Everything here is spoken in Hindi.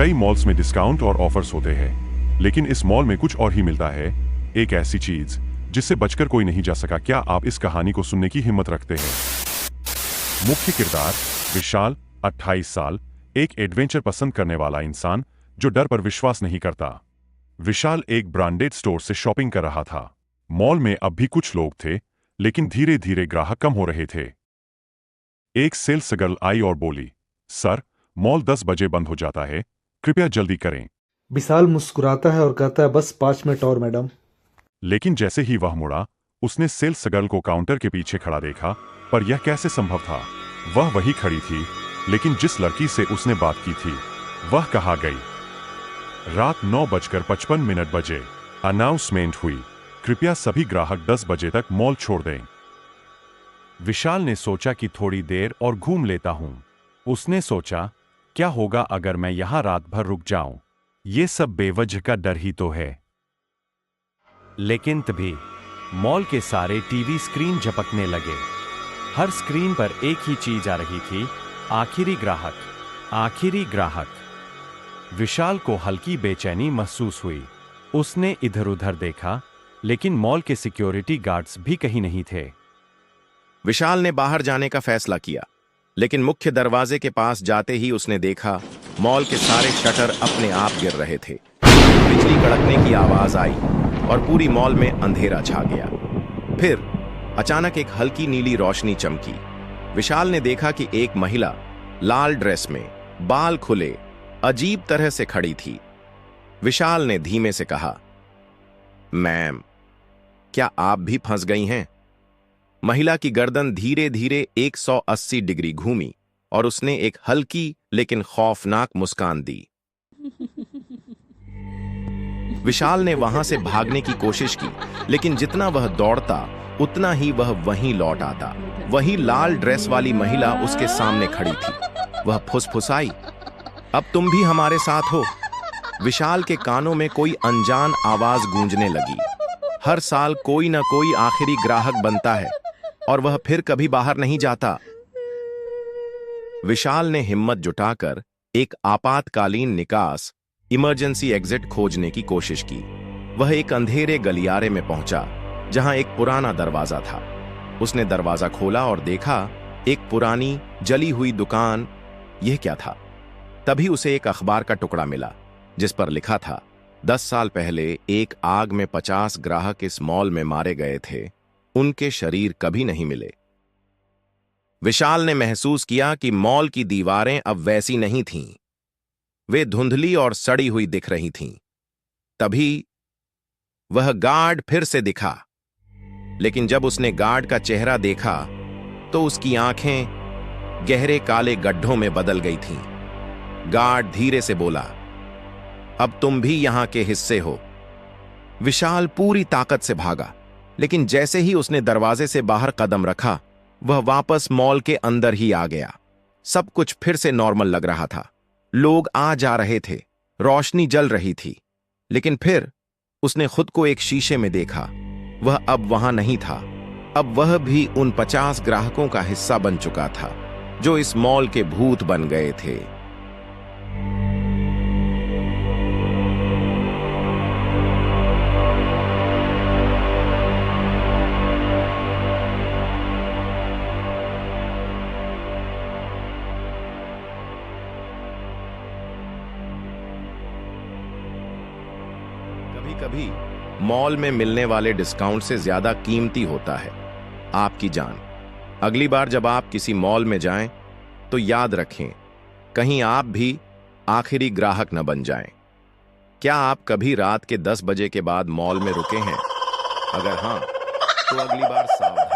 कई मॉल्स में डिस्काउंट और ऑफर्स होते हैं, लेकिन इस मॉल में कुछ और ही मिलता है, एक ऐसी चीज जिससे बचकर कोई नहीं जा सका। क्या आप इस कहानी को सुनने की हिम्मत रखते हैं? मुख्य किरदार विशाल, 28 साल, एक एडवेंचर पसंद करने वाला इंसान जो डर पर विश्वास नहीं करता। विशाल एक ब्रांडेड स्टोर से शॉपिंग कर रहा था। मॉल में अब भी कुछ लोग थे, लेकिन धीरे धीरे ग्राहक कम हो रहे थे। एक सेल्स गर्ल आई और बोली, सर, मॉल 10 बजे बंद हो जाता है, कृपया जल्दी करें। विशाल मुस्कुराता है और कहता है, बस 5 मिनट और मैडम। लेकिन जैसे ही वह मुड़ा, उसने सेल्स गर्ल को काउंटर के पीछे खड़ा देखा। पर यह कैसे संभव था? वह वही खड़ी थी, लेकिन जिस लड़की से उसने बात की थी वह कहाँ गई? रात 9:55 बजे अनाउंसमेंट हुई, कृपया सभी ग्राहक 10 बजे तक मॉल छोड़ दें। विशाल ने सोचा कि थोड़ी देर और घूम लेता हूं। उसने सोचा, क्या होगा अगर मैं यहां रात भर रुक जाऊं? ये सब बेवजह का डर ही तो है। लेकिन तभी मॉल के सारे टीवी स्क्रीन झपकने लगे। हर स्क्रीन पर एक ही चीज आ रही थी, आखिरी ग्राहक, आखिरी ग्राहक। विशाल को हल्की बेचैनी महसूस हुई। उसने इधर उधर देखा, लेकिन मॉल के सिक्योरिटी गार्ड्स भी कहीं नहीं थे। विशाल ने बाहर जाने का फैसला किया, लेकिन मुख्य दरवाजे के पास जाते ही उसने देखा मॉल के सारे शटर अपने आप गिर रहे थे। बिजली कड़कने की आवाज आई और पूरी मॉल में अंधेरा छा गया। फिर अचानक एक हल्की नीली रोशनी चमकी। विशाल ने देखा कि एक महिला लाल ड्रेस में, बाल खुले, अजीब तरह से खड़ी थी। विशाल ने धीमे से कहा, मैम, क्या आप भी फंस गई हैं? महिला की गर्दन धीरे धीरे 180 डिग्री घूमी और उसने एक हल्की लेकिन खौफनाक मुस्कान दी। विशाल ने वहां से भागने की कोशिश की, लेकिन जितना वह दौड़ता उतना ही वह वहीं लौट आता। वही लाल ड्रेस वाली महिला उसके सामने खड़ी थी। वह फुसफुसाई, अब तुम भी हमारे साथ हो। विशाल के कानों में कोई अनजान आवाज गूंजने लगी। हर साल कोई ना कोई आखिरी ग्राहक बनता है और वह फिर कभी बाहर नहीं जाता। विशाल ने हिम्मत जुटाकर एक आपातकालीन निकास, इमरजेंसी एग्जिट खोजने की कोशिश की। वह एक अंधेरे गलियारे में पहुंचा जहां एक पुराना दरवाजा था। उसने दरवाजा खोला और देखा एक पुरानी जली हुई दुकान। यह क्या था? तभी उसे एक अखबार का टुकड़ा मिला जिस पर लिखा था, 10 साल पहले एक आग में 50 ग्राहक इस मॉल में मारे गए थे, उनके शरीर कभी नहीं मिले। विशाल ने महसूस किया कि मॉल की दीवारें अब वैसी नहीं थीं। वे धुंधली और सड़ी हुई दिख रही थीं। तभी वह गार्ड फिर से दिखा, लेकिन जब उसने गार्ड का चेहरा देखा तो उसकी आंखें गहरे काले गड्ढों में बदल गई थीं। गार्ड धीरे से बोला, अब तुम भी यहां के हिस्से हो। विशाल पूरी ताकत से भागा, लेकिन जैसे ही उसने दरवाजे से बाहर कदम रखा, वह वापस मॉल के अंदर ही आ गया। सब कुछ फिर से नॉर्मल लग रहा था। लोग आ जा रहे थे, रोशनी जल रही थी। लेकिन फिर उसने खुद को एक शीशे में देखा। वह अब वहां नहीं था। अब वह भी उन 50 ग्राहकों का हिस्सा बन चुका था जो इस मॉल के भूत बन गए थे। कभी कभी मॉल में मिलने वाले डिस्काउंट से ज्यादा कीमती होता है आपकी जान। अगली बार जब आप किसी मॉल में जाएं तो याद रखें, कहीं आप भी आखिरी ग्राहक न बन जाएं। क्या आप कभी रात के 10 बजे के बाद मॉल में रुके हैं? अगर हां, तो अगली बार सावधान।